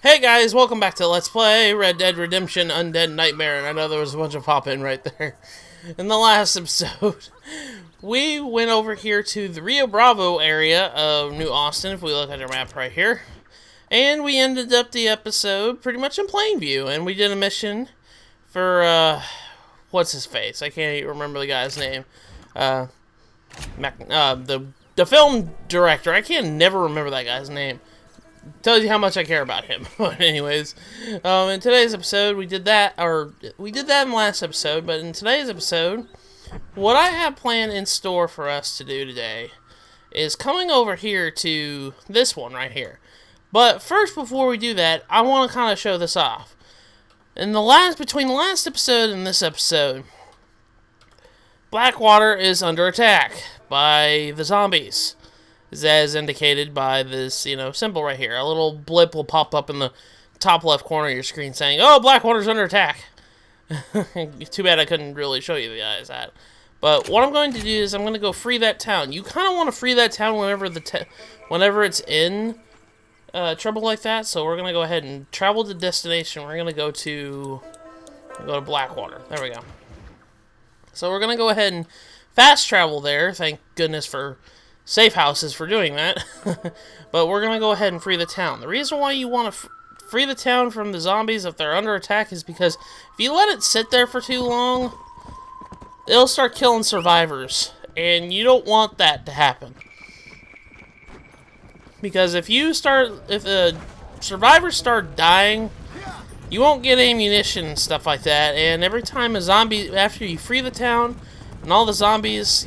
Hey guys, welcome back to Let's Play Red Dead Redemption Undead Nightmare, and I know there was a bunch of pop-in right there. In the last episode, we went over here to the Rio Bravo area of New Austin, if we look at our map right here. And we ended up the episode pretty much in plain view, and we did a mission for, what's his face? I can't even remember the guy's name. The film director. I can never remember that guy's name. Tells you how much I care about him. But anyways, in today's episode, we did that in the last episode, but in today's episode, what I have planned in store for us to do today is coming over here to this one right here. But first, before we do that, I want to kind of show this off. Between the last episode and this episode, Blackwater is under attack by the zombies. As indicated by this, symbol right here. A little blip will pop up in the top left corner of your screen saying, "Oh, Blackwater's under attack." Too bad I couldn't really show you guys that. But what I'm going to do is I'm going to go free that town. You kind of want to free that town whenever it's in trouble like that. So we're going to go ahead and travel to destination. We're going to go to Blackwater. There we go. So we're going to go ahead and fast travel there. Thank goodness for safe houses for doing that. But we're going to go ahead and free the town. The reason why you want to free the town from the zombies if they're under attack is because if you let it sit there for too long, it'll start killing survivors. And you don't want that to happen. Because if the survivors start dying, you won't get ammunition and stuff like that. And every time after you free the town, and all the zombies,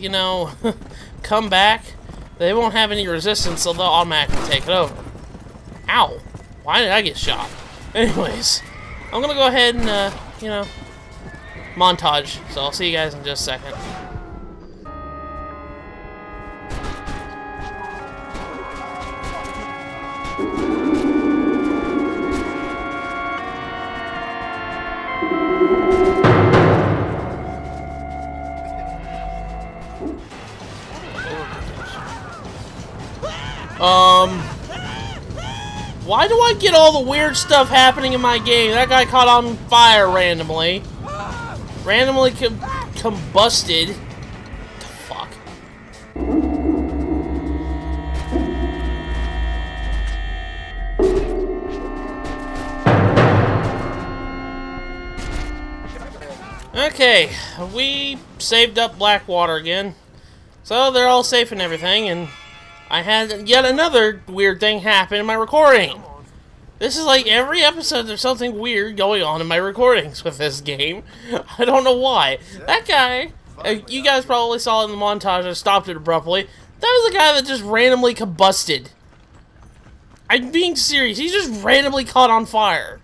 come back, they won't have any resistance, so they'll automatically take it over. Ow! Why did I get shot? Anyways, I'm gonna go ahead and, montage. So I'll see you guys in just a second. Why do I get all the weird stuff happening in my game? That guy caught on fire randomly. Randomly combusted. What the fuck? Okay, we saved up Blackwater again. So they're all safe and everything, and I had yet another weird thing happen in my recording. This is like every episode there's something weird going on in my recordings with this game. I don't know why. That guy, you guys probably saw in the montage, I stopped it abruptly. That was the guy that just randomly combusted. I'm being serious. He just randomly caught on fire.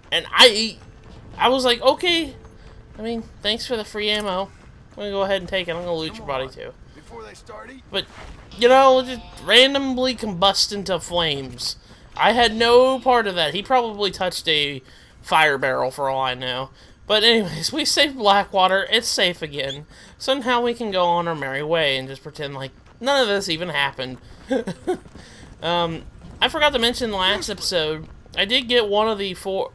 And I was like, okay. Thanks for the free ammo. I'm going to go ahead and take it. I'm going to loot your body too. But just randomly combust into flames. I had no part of that. He probably touched a fire barrel for all I know. But anyways, we saved Blackwater. It's safe again. So now we can go on our merry way and just pretend like none of this even happened. I forgot to mention in the last episode, I did get one of the four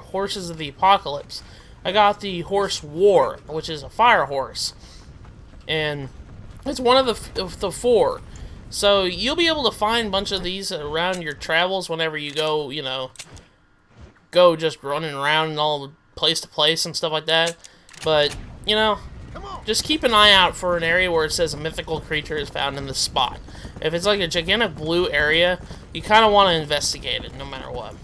horses of the apocalypse. I got the horse War, which is a fire horse. And it's one of the four. So you'll be able to find a bunch of these around your travels whenever you go, go just running around and all place to place and stuff like that. But, just keep an eye out for an area where it says a mythical creature is found in this spot. If it's like a gigantic blue area, you kind of want to investigate it no matter what.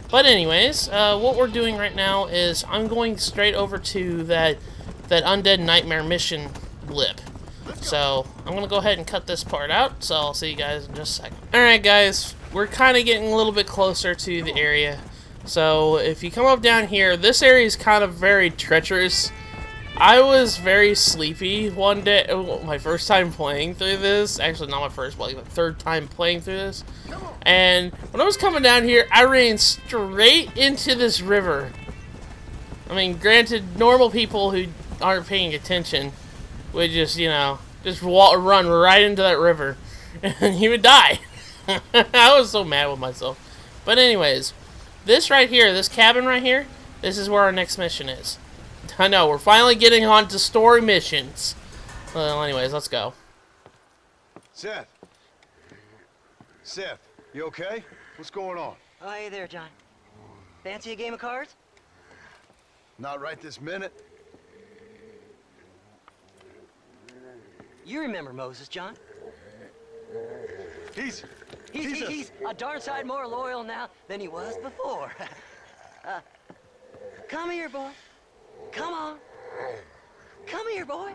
But anyways, what we're doing right now is I'm going straight over to that Undead Nightmare mission blip. So, I'm going to go ahead and cut this part out, so I'll see you guys in just a second. Alright guys, we're kind of getting a little bit closer to the area. So, if you come up down here, this area is kind of very treacherous. I was very sleepy one day, my first time playing through this. Actually, not my first, but like the third time playing through this. And when I was coming down here, I ran straight into this river. Granted, normal people who aren't paying attention would just, run right into that river, and he would die. I was so mad with myself. But anyways, this right here, this cabin right here, this is where our next mission is. I know, we're finally getting on to story missions. Well, anyways, let's go. Seth. Seth, you okay? What's going on? Oh, hey there, John. Fancy a game of cards? Not right this minute. You remember Moses, John? He's a darn sight more loyal now than he was before. Come here, boy. Come on. Come here, boy.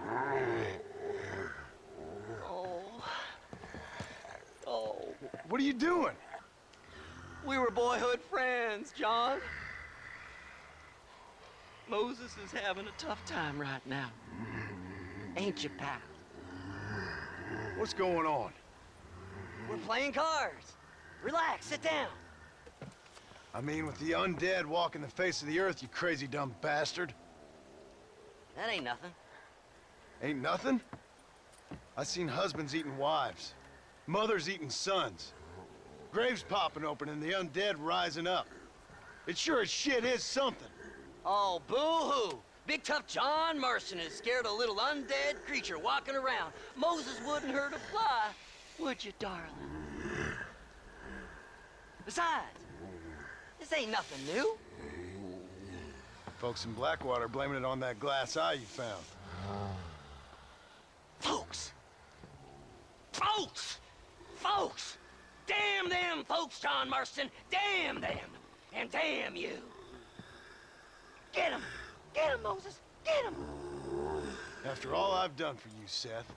Oh. What are you doing? We were boyhood friends, John. Moses is having a tough time right now. Ain't you, pal? What's going on? We're playing cards. Relax, sit down. I mean, with the undead walking the face of the earth, you crazy dumb bastard. That ain't nothing. Ain't nothing? I seen husbands eating wives, mothers eating sons, graves popping open and the undead rising up. It sure as shit is something. Oh, boo-hoo. Big tough John Marston is scared a little undead creature walking around. Moses wouldn't hurt a fly, would you, darling? Besides, this ain't nothing new. Folks in Blackwater blaming it on that glass eye you found. Folks! Folks! Folks! Damn them folks, John Marston! Damn them! And damn you! Get him! Get him, Moses! Get him! After all I've done for you, Seth.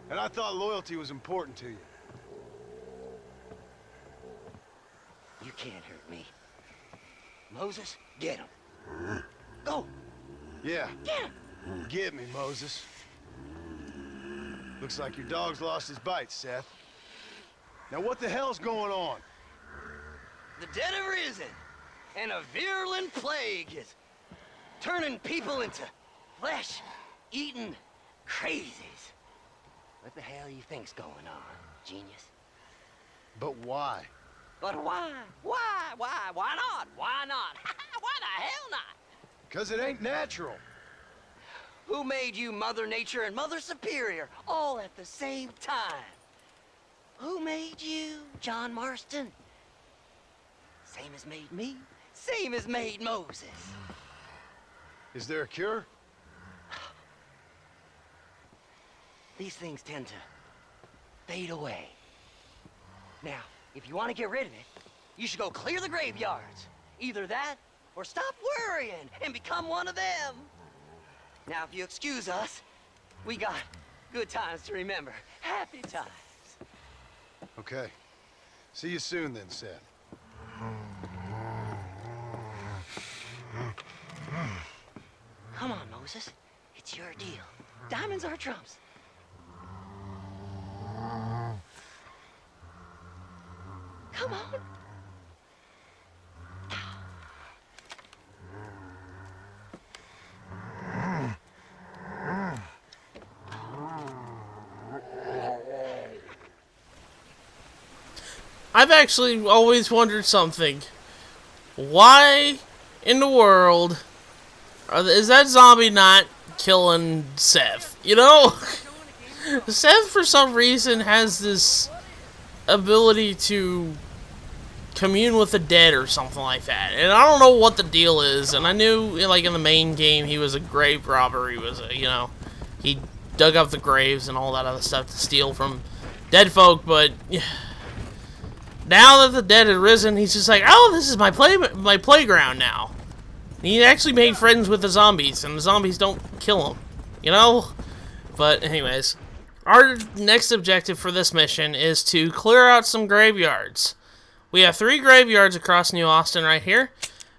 And I thought loyalty was important to you. You can't hurt me. Moses, get him. Go! Yeah. Get him! Get me, Moses. Looks like your dog's lost his bite, Seth. Now what the hell's going on? The dead have risen, and a virulent plague is turning people into flesh-eating crazies. What the hell you think's going on, genius? But why? But why? Why not? Why not? Why the hell not? Because it ain't natural. Who made you Mother Nature and Mother Superior all at the same time? Who made you, John Marston? Same as made me, same as made Moses. Is there a cure? These things tend to fade away. Now, if you want to get rid of it, you should go clear the graveyards. Either that, or stop worrying and become one of them. Now, if you excuse us, we got good times to remember. Happy times. Okay. See you soon then, Seth. Come on, Moses. It's your deal. Diamonds are trumps. Come on. I've actually always wondered something. Why in the world is that zombie not killing Seth? You know? Seth, for some reason, has this ability to commune with the dead or something like that. And I don't know what the deal is. And I knew, like, in the main game, he was a grave robber. He was, you know, he dug up the graves and all that other stuff to steal from dead folk. But now that the dead had risen, he's just like, oh, this is my playground now. He actually made friends with the zombies, and the zombies don't kill him, you know? But anyways, our next objective for this mission is to clear out some graveyards. We have 3 graveyards across New Austin right here.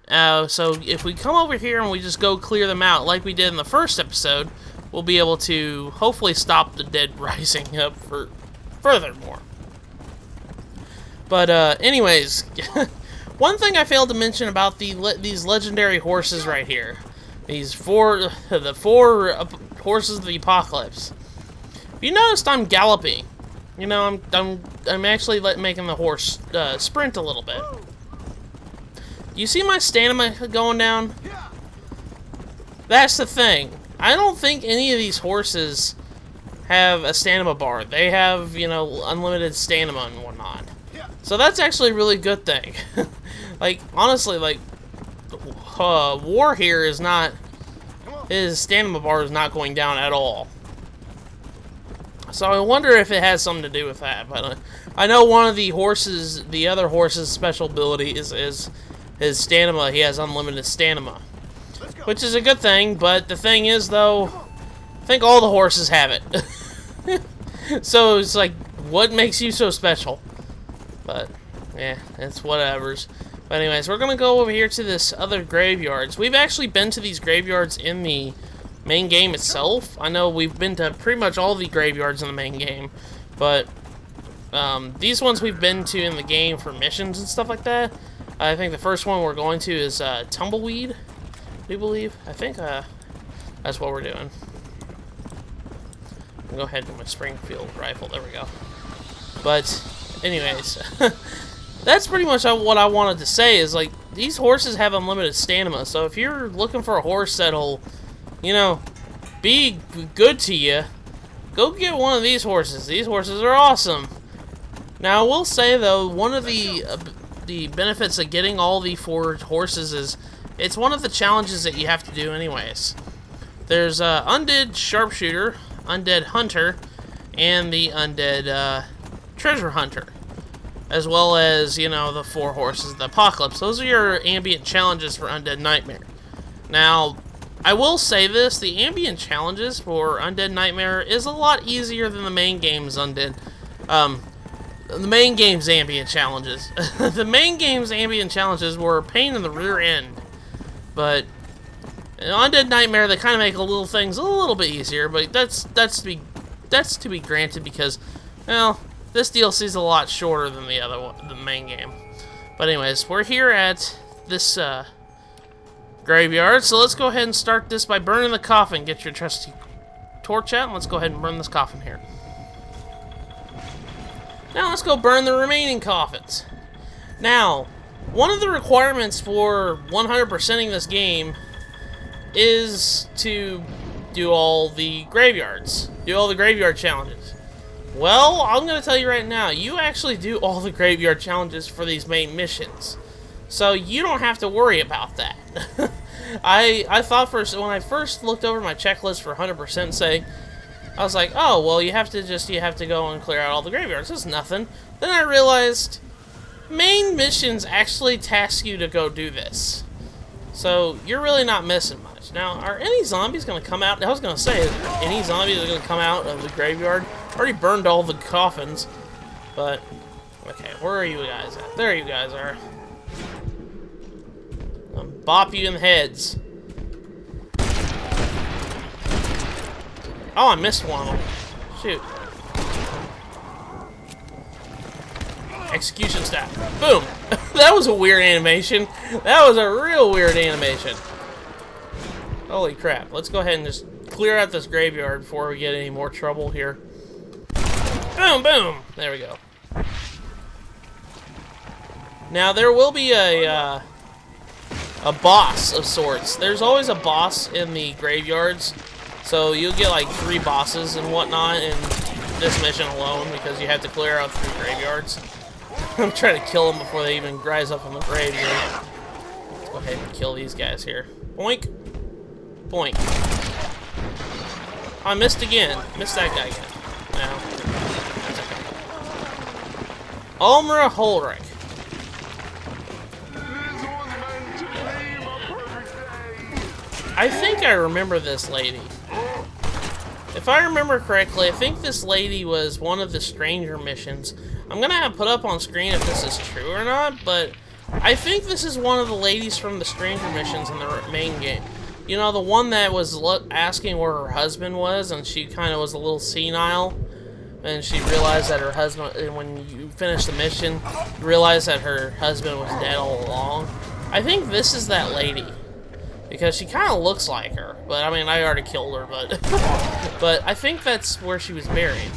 So if we come over here and we just go clear them out like we did in the first episode, we'll be able to hopefully stop the dead rising up for furthermore. But anyways, one thing I failed to mention about these legendary horses right here, the 4 horses of the apocalypse. If you noticed, I'm galloping. You know, I'm actually making the horse sprint a little bit. You see my stamina going down? That's the thing. I don't think any of these horses have a stamina bar. They have, you know, unlimited stamina and whatnot. So that's actually a really good thing. Like, honestly, like, War here is not... His stamina bar is not going down at all. So I wonder if it has something to do with that. But I know one of the horses, the other horse's special ability is his stamina. He has unlimited stamina, which is a good thing. But the thing is, though, I think all the horses have it. So it's like, what makes you so special? But yeah, it's whatever's. But anyways, we're gonna go over here to this other graveyards. We've actually been to these graveyards in the main game itself. I know we've been to pretty much all the graveyards in the main game, but these ones we've been to in the game for missions and stuff like that. I think the first one we're going to is Tumbleweed, we believe. I think that's what we're doing. I'll go ahead with my Springfield rifle. There we go. But anyways, that's pretty much what I wanted to say. Is like, these horses have unlimited stamina. So if you're looking for a horse that'll, you know, be good to you, go get one of these horses. These horses are awesome. Now, I will say, though, one of the benefits of getting all the 4 horses is it's one of the challenges that you have to do anyways. There's Undead Sharpshooter, Undead Hunter, and the Undead Treasure Hunter, as well as, you know, the 4 horses of the Apocalypse. Those are your ambient challenges for Undead Nightmare. Now, I will say this, the ambient challenges for Undead Nightmare is a lot easier than the main game's Undead. The main game's ambient challenges. The main game's ambient challenges were a pain in the rear end. But in Undead Nightmare, they kind of make little things a little bit easier, but that's to be granted because, well, this DLC is a lot shorter than the other one, the main game. But anyways, we're here at this graveyard, so let's go ahead and start this by burning the coffin. Get your trusty torch out, and let's go ahead and burn this coffin here. Now let's go burn the remaining coffins. Now, one of the requirements for 100%ing this game is to do all the graveyards. Do all the graveyard challenges. Well, I'm going to tell you right now, you actually do all the graveyard challenges for these main missions. So you don't have to worry about that. I thought when I first looked over my checklist for 100% sake, I was like, oh, well, you have to go and clear out all the graveyards. That's nothing. Then I realized main missions actually task you to go do this. So you're really not missing much. Now, are any zombies going to come out? I was going to say, is there any zombies that are going to come out of the graveyard? I already burned all the coffins. But, okay, where are you guys at? There you guys are. I'll bop you in the heads. Oh, I missed one of them. Shoot. Execution staff. Boom! That was a weird animation. That was a real weird animation. Holy crap. Let's go ahead and just clear out this graveyard before we get any more trouble here. Boom, boom! There we go. Now, there will be a boss of sorts. There's always a boss in the graveyards. So you'll get like 3 bosses and whatnot in this mission alone because you have to clear out 3 graveyards. I'm trying to kill them before they even rise up in the grave here. Let's go ahead and kill these guys here. Boink. Boink. I missed again. Missed that guy again. No. That's okay. Ulmra Holrick. I think I remember this lady. If I remember correctly, I think this lady was one of the Stranger missions. I'm gonna have to put up on screen if this is true or not, but I think this is one of the ladies from the Stranger missions in the main game. You know, the one that was asking where her husband was, and she kind of was a little senile, and she realized that her husband, and when you finish the mission, you realize that her husband was dead all along. I think this is that lady. Because she kind of looks like her. But, I mean, I already killed her, but... but I think that's where she was buried.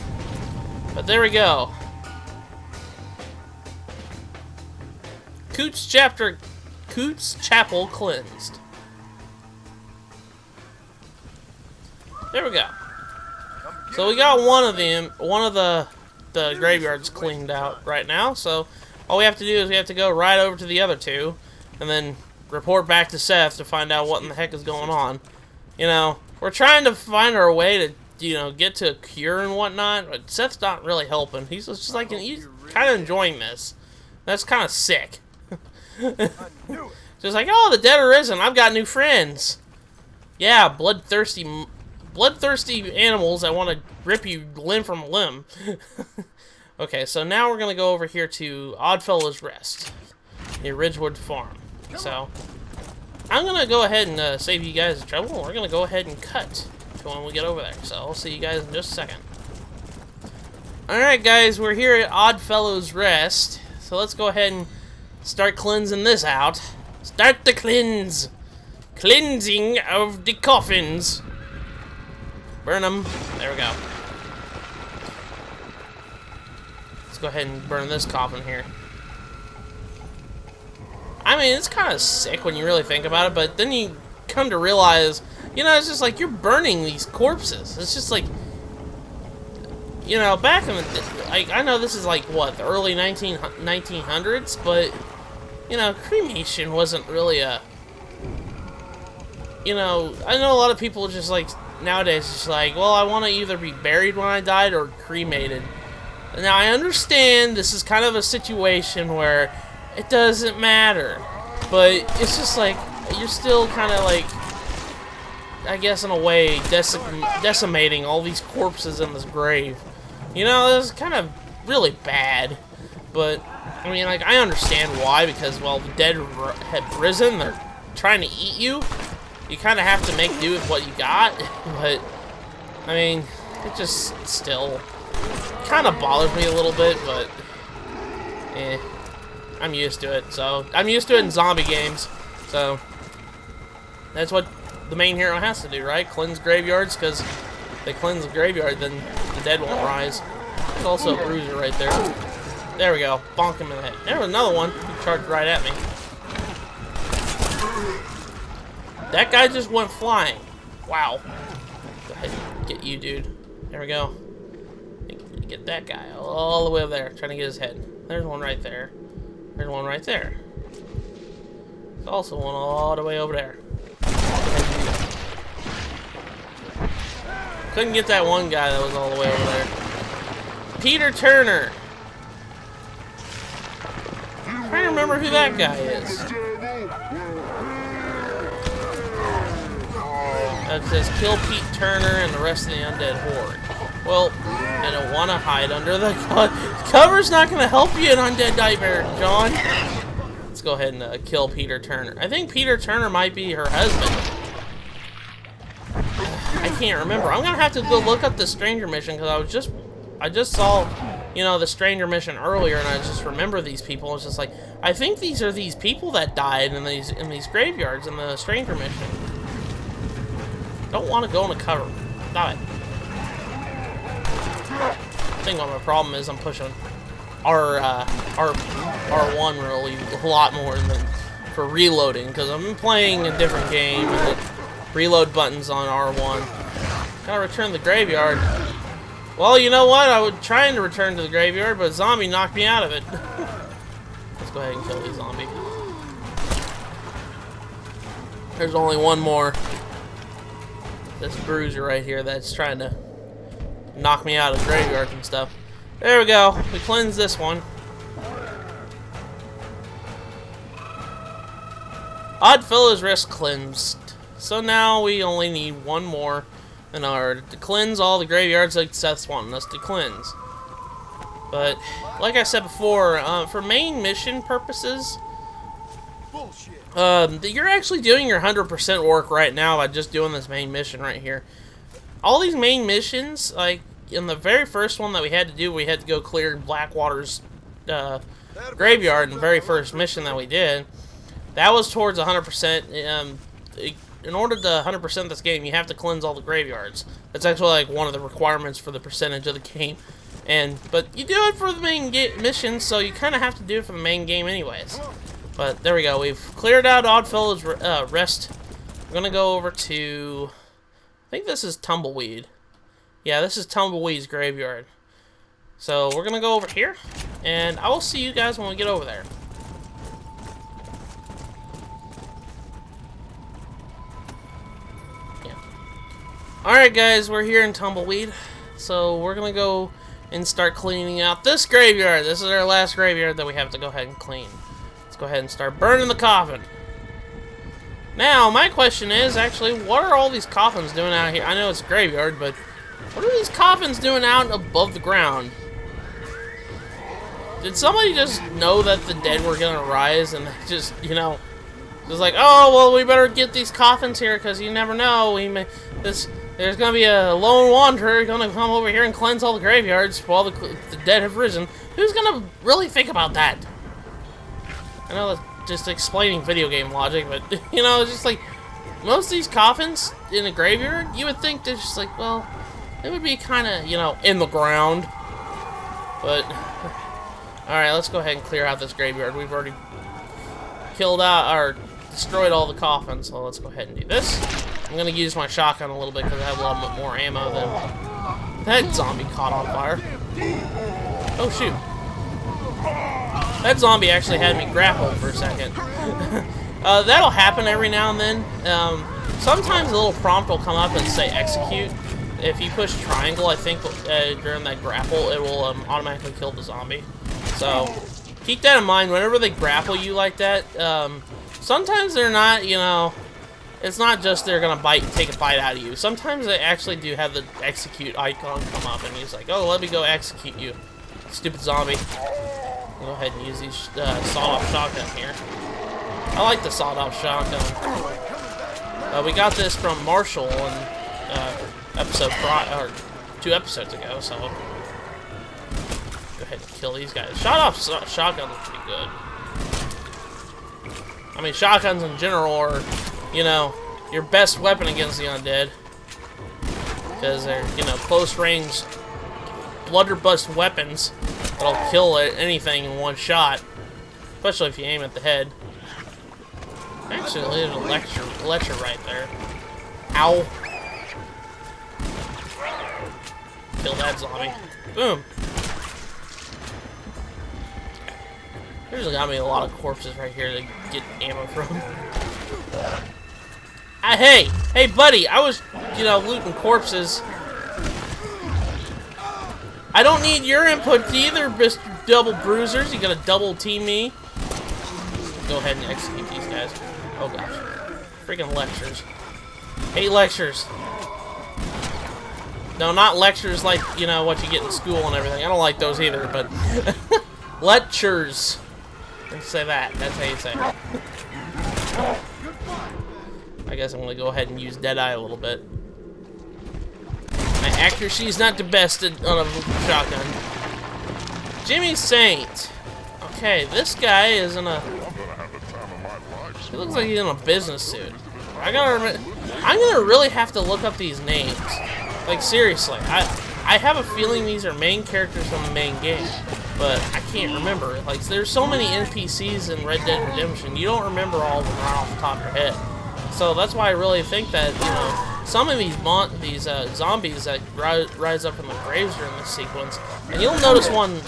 But there we go. Cooch Chapter Coots Chapel cleansed. There we go. So we got one of the graveyards cleaned out right now. So all we have to do is we have to go right over to the other two, and then report back to Seth to find out what in the heck is going on. You know, we're trying to find our way to, you know, get to a cure and whatnot, but Seth's not really helping. He's just like, he's kind of enjoying this. That's kind of sick. Just like, oh, the dead are risen. I've got new friends. Yeah, bloodthirsty animals that want to rip you limb from limb. Okay, so now we're going to go over here to Oddfellow's Rest, near Ridgewood Farm. So, I'm going to go ahead and save you guys the trouble. We're going to go ahead and cut to when we get over there. So, I'll see you guys in just a second. Alright guys, we're here at Oddfellow's Rest. So let's go ahead and start cleansing this out. Start the cleanse. Cleansing of the coffins. Burn them. There we go. Let's go ahead and burn this coffin here. I mean, it's kind of sick when you really think about it, but then you come to realize, you know, it's just like you're burning these corpses. It's just like, you know, back in the, like, I know this is like, what, the early 1900s, but, you know, cremation wasn't really a, you know, I know a lot of people just like, nowadays, just like, well, I want to either be buried when I died or cremated. Now, I understand this is kind of a situation where it doesn't matter, but it's just like, you're still kind of like, I guess in a way, decimating all these corpses in this grave. You know, it's kind of really bad, but, I mean, like, I understand why, because, well, the dead have risen, they're trying to eat you. You kind of have to make do with what you got, but, I mean, it just still kind of bothers me a little bit, but, I'm used to it. So, I'm used to it in zombie games, so that's what the main hero has to do, right? Cleanse graveyards, because if they cleanse the graveyard, then the dead won't rise. There's also a bruiser right there. There we go. Bonk him in the head. There was another one. He charged right at me. That guy just went flying. Wow. Go ahead and get you, dude. There we go. Get that guy all the way over there, trying to get his head. There's one right there. There's one right there. There's also one all the way over there. Couldn't get that one guy that was all the way over there. Peter Turner. I'm trying to remember who that guy is. It says kill Pete Turner and the rest of the undead horde. Well, I don't want to hide under the cover's not going to help you in Undead Nightmare, John. Let's go ahead and kill Peter Turner. I think Peter Turner might be her husband. I can't remember. I'm going to have to go look up the Stranger mission, because I just saw, you know, the Stranger mission earlier, and I just remember these people. It's just like, I think these are these people that died in these graveyards in the Stranger mission. Don't want to go in the cover. Stop it. I think what my problem is I'm pushing R1 really a lot more than for reloading, because I'm playing a different game and the reload button's on R1. Gotta return to the graveyard. Well, you know what? I was trying to return to the graveyard, but a zombie knocked me out of it. Let's go ahead and kill the zombie. There's only one more. This bruiser right here that's trying to knock me out of graveyards and stuff. There we go. We cleanse this one. Oddfellow's Rest cleansed. So now we only need one more in order to cleanse all the graveyards like Seth's wanting us to cleanse. But, like I said before, for main mission purposes, you're actually doing your 100% work right now by just doing this main mission right here. All these main missions, like in the very first one that we had to do, we had to go clear Blackwater's graveyard in the very first mission that we did. That was towards 100%. In order to 100% this game, you have to cleanse all the graveyards. That's actually like one of the requirements for the percentage of the game. But you do it for the main mission, so you kind of have to do it for the main game anyways. But there we go. We've cleared out Oddfellow's Rest. We're gonna go over to... I think this is Tumbleweed. Yeah, this is Tumbleweed's graveyard. So we're gonna go over here, and I will see you guys when we get over there. Yeah. Alright guys, we're here in Tumbleweed. So we're gonna go and start cleaning out this graveyard. This is our last graveyard that we have to go ahead and clean. Let's go ahead and start burning the coffin. Now, my question is, actually, what are all these coffins doing out here? I know it's a graveyard, but what are these coffins doing out above the ground? Did somebody just know that the dead were gonna rise and just, you know, just like, oh, well, we better get these coffins here because you never know. There's gonna be a lone wanderer gonna come over here and cleanse all the graveyards while the dead have risen. Who's gonna really think about that? I know that's just explaining video game logic, but, you know, it's just like, most of these coffins in a graveyard, you would think they're just like, well, they would be kind of, you know, in the ground. But, alright, let's go ahead and clear out this graveyard. We've already killed out, or destroyed all the coffins, so let's go ahead and do this. I'm gonna use my shotgun a little bit because I have a little bit more ammo than... That zombie caught on fire. Oh, shoot. That zombie actually had me grappled for a second. That'll happen every now and then. Sometimes a little prompt will come up and say execute. If you push triangle, I think during that grapple, it will automatically kill the zombie. So keep that in mind whenever they grapple you like that. Sometimes they're not, you know, it's not just they're gonna take a bite out of you. Sometimes they actually do have the execute icon come up, and he's like, oh, let me go execute you, stupid zombie. Go ahead and use these sawed-off shotgun here. I like the sawed-off shotgun. We got this from Marshall in or 2 episodes ago, so go ahead and kill these guys. Sawed-off shotguns are pretty good. I mean, shotguns in general are, you know, your best weapon against the undead, because they're, you know, close-range blunderbuss weapons that'll kill anything in one shot, especially if you aim at the head. Actually, there's a lecture right there. Ow. Kill that zombie. Boom. There's got me a lot of corpses right here to get ammo from. Hey, buddy, I was, you know, looting corpses. I don't need your input either, Mr. Double Bruisers. You gotta double team me. Go ahead and execute these guys. Oh gosh. Freaking lectures. Hate lectures. No, not lectures like, you know, what you get in school and everything. I don't like those either, but... lectures. Let's say that. That's how you say it. I guess I'm gonna go ahead and use Deadeye a little bit. My accuracy is not the best on a shotgun. Jimmy Saint. Okay, this guy is in a... He looks like he's in a business suit. I'm gonna really have to look up these names. Like, seriously. I have a feeling these are main characters from the main game, but I can't remember. Like, there's so many NPCs in Red Dead Redemption, you don't remember all of them right off the top of your head. So that's why I really think that, you know, some of these zombies that rise up from the graves during this sequence, and you'll notice one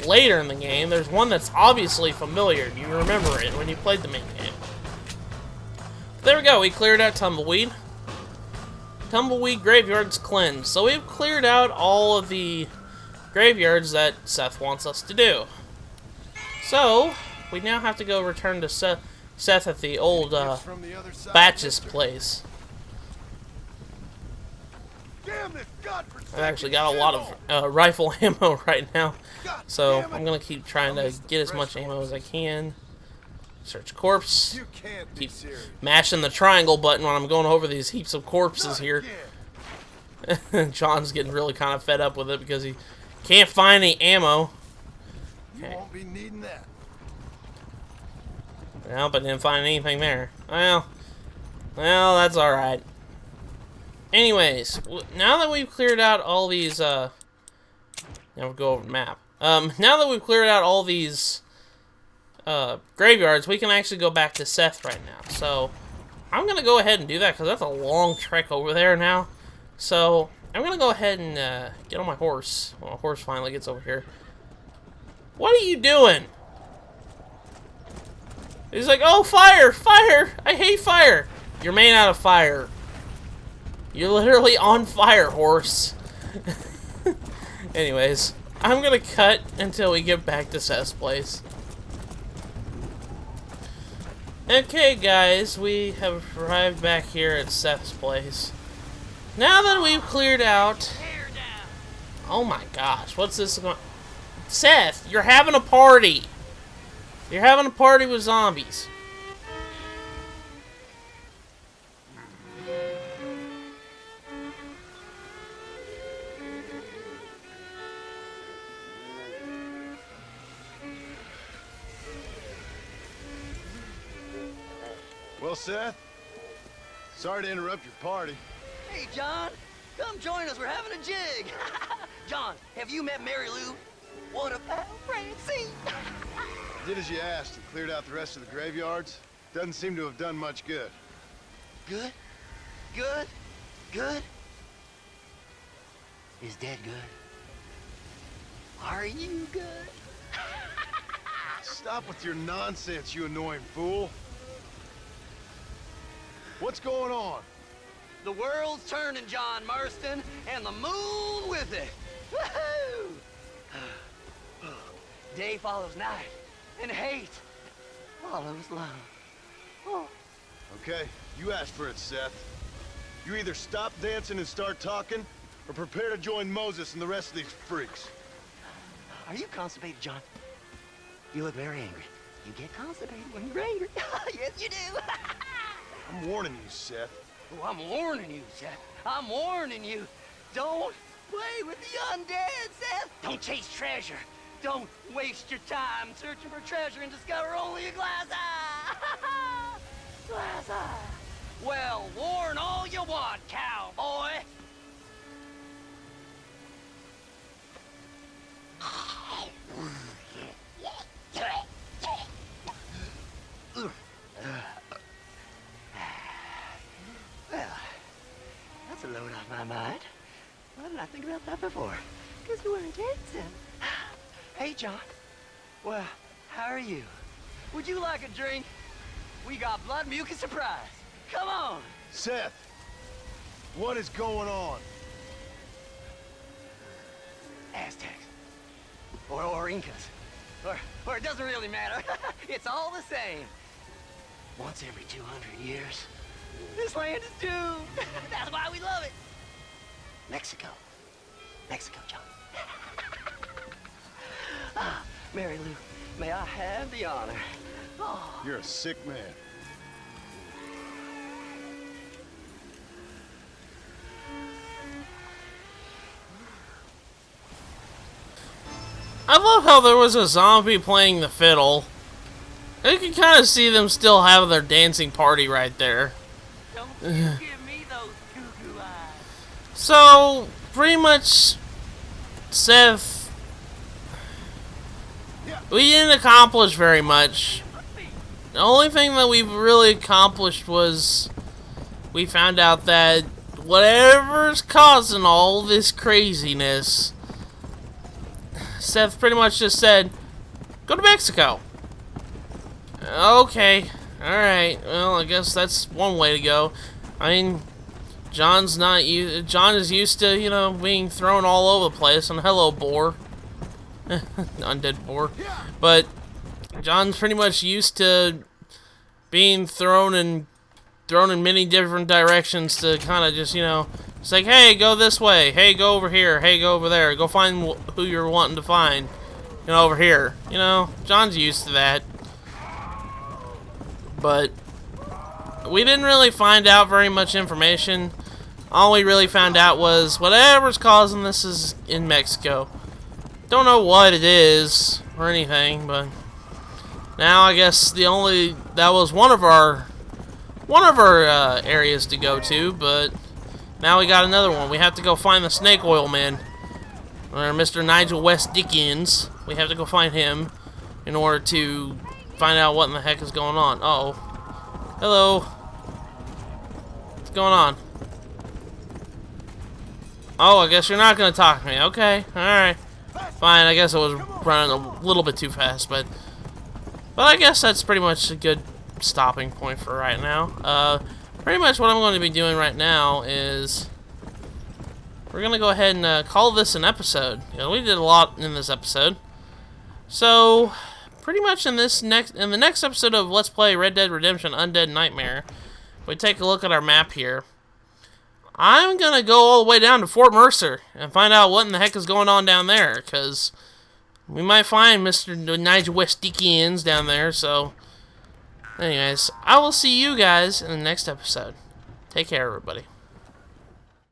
later in the game. There's one that's obviously familiar. You remember it when you played the main game. But there we go. We cleared out Tumbleweed. Tumbleweed graveyard's cleansed. So we've cleared out all of the graveyards that Seth wants us to do. So we now have to go return to Seth at the old Batch's place. I've actually got a lot of rifle ammo right now, so I'm gonna keep trying to get as much ammo as I can. Search corpse. Keep mashing the triangle button when I'm going over these heaps of corpses here. John's getting really kind of fed up with it because he can't find any ammo. Okay. Well, but didn't find anything there. Well, that's alright. Anyways, now that we've cleared out all these, now we'll go over the map. Now that we've cleared out all these, graveyards, we can actually go back to Seth right now. So I'm gonna go ahead and do that because that's a long trek over there now. So I'm gonna go ahead and get on my horse. Well, my horse finally gets over here. What are you doing? He's like, oh, fire! Fire! I hate fire! You're made out of fire. You're literally on fire, horse. Anyways, I'm gonna cut until we get back to Seth's place. Okay, guys, we have arrived back here at Seth's place. Now that we've cleared out... Oh my gosh, what's this going... Seth, you're having a party! You're having a party with zombies. Well, Seth, sorry to interrupt your party. Hey, John, come join us. We're having a jig. John, have you met Mary Lou? What about Francine? Did as you asked and cleared out the rest of the graveyards. Doesn't seem to have done much good. Good? Good? Good? Is Dad good? Are you good? Stop with your nonsense, you annoying fool. What's going on? The world's turning, John Marston, and the moon with it. Woohoo! Day follows night, and hate follows love. Oh. Okay, you asked for it, Seth. You either stop dancing and start talking, or prepare to join Moses and the rest of these freaks. Are you constipated, John? You look very angry. You get constipated when you're angry. Yes, you do. I'm warning you, Seth. Oh, I'm warning you, Seth. I'm warning you. Don't play with the undead, Seth. Don't chase treasure. Don't waste your time searching for treasure and discover only a glass eye. Glass eye. Well, warn all you want, cowboy. Well, that's a load off my mind. Why didn't I think about that before? Because you weren't dancing. Hey, John. Well, how are you? Would you like a drink? We got blood mucus surprise. Come on. Seth, what is going on? Aztecs. Or Incas. Or it doesn't really matter. It's all the same. Once every 200 years, this land is doomed. That's why we love it. Mexico. Mexico, John. Ah, Mary Lou, may I have the honor? Oh. You're a sick man. I love how there was a zombie playing the fiddle. You can kind of see them still having their dancing party right there. Don't you give me those goo-goo eyes. So, pretty much, Seth, we didn't accomplish very much. The only thing that we've really accomplished was we found out that whatever's causing all this craziness, Seth pretty much just said, go to Mexico. Okay, alright, well, I guess that's one way to go. I mean, John is used to, you know, being thrown all over the place, and hello, boar. Undead boar. But John's pretty much used to being thrown in many different directions to kind of just, you know, it's like, hey, go this way, hey, go over here, hey, go over there, go find who you're wanting to find, you know, over here. You know, John's used to that. But we didn't really find out very much information. All we really found out was whatever's causing this is in Mexico. Don't know what it is or anything, but now I guess that was one of our areas to go to, but now we got another one. We have to go find the snake oil man, or Mr. Nigel West Dickens. We have to go find him in order to find out what in the heck is going on. Uh-oh. Hello. What's going on? Oh, I guess you're not gonna talk to me. Okay, alright. Fine, I guess I was running a little bit too fast, but I guess that's pretty much a good stopping point for right now. Pretty much what I'm going to be doing right now is we're gonna go ahead and call this an episode. You know, we did a lot in this episode. So pretty much in the next episode of Let's Play Red Dead Redemption Undead Nightmare, if we take a look at our map here, I'm gonna go all the way down to Fort Mercer and find out what in the heck is going on down there, because we might find Mr. Nigel Westikians down there. So anyways, I will see you guys in the next episode. Take care, everybody.